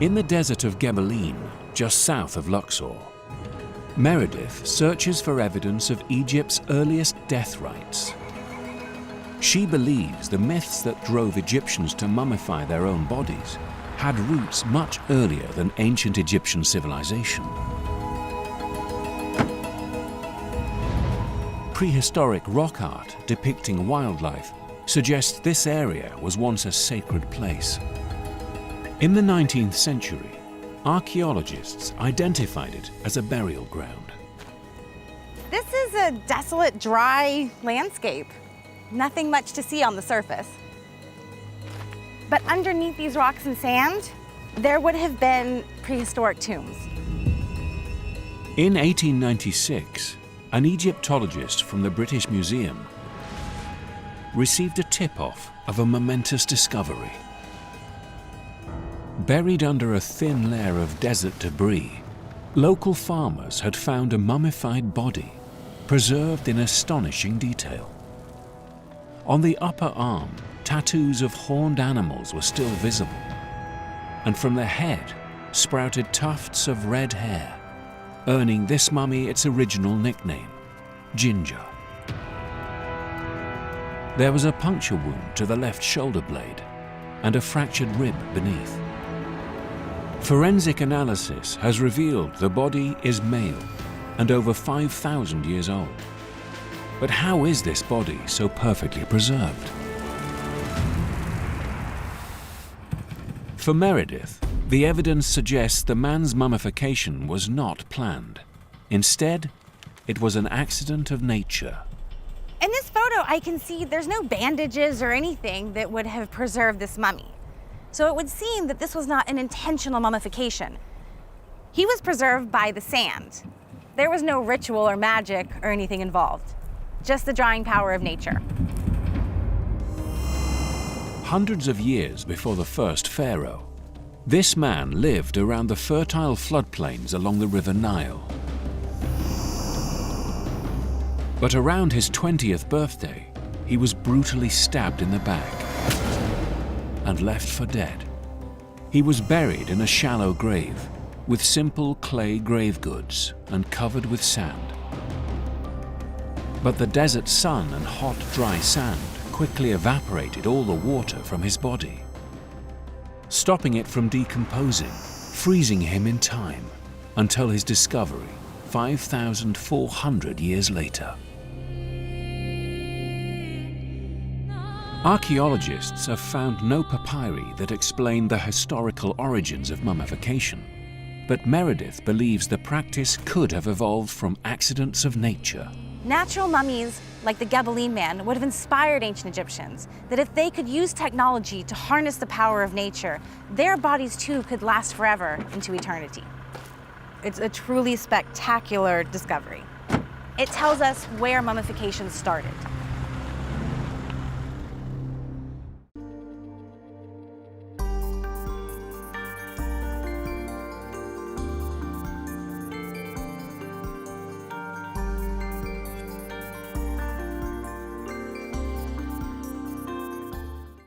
In the desert of Gebelin, just south of Luxor, Meredith searches for evidence of Egypt's earliest death rites. She believes the myths that drove Egyptians to mummify their own bodies had roots much earlier than ancient Egyptian civilization. Prehistoric rock art depicting wildlife suggests this area was once a sacred place. In the 19th century, archaeologists identified it as a burial ground. This is a desolate, dry landscape. Nothing much to see on the surface. But underneath these rocks and sand, there would have been prehistoric tombs. In 1896, an Egyptologist from the British Museum received a tip-off of a momentous discovery. Buried under a thin layer of desert debris, local farmers had found a mummified body, preserved in astonishing detail. On the upper arm, tattoos of horned animals were still visible, and from the head sprouted tufts of red hair, earning this mummy its original nickname, Ginger. There was a puncture wound to the left shoulder blade and a fractured rib beneath. Forensic analysis has revealed the body is male and over 5,000 years old. But how is this body so perfectly preserved? For Meredith, the evidence suggests the man's mummification was not planned. Instead, it was an accident of nature. In this photo, I can see there's no bandages or anything that would have preserved this mummy. So it would seem that this was not an intentional mummification. He was preserved by the sand. There was no ritual or magic or anything involved, just the drying power of nature. Hundreds of years before the first pharaoh, this man lived around the fertile floodplains along the River Nile. But around his 20th birthday, he was brutally stabbed in the back and left for dead. He was buried in a shallow grave with simple clay grave goods and covered with sand. But the desert sun and hot, dry sand quickly evaporated all the water from his body, stopping it from decomposing, freezing him in time until his discovery 5,400 years later. Archaeologists have found no papyri that explain the historical origins of mummification, but Meredith believes the practice could have evolved from accidents of nature. Natural mummies, like the Gebelin man, would have inspired ancient Egyptians that if they could use technology to harness the power of nature, their bodies too could last forever into eternity. It's a truly spectacular discovery. It tells us where mummification started.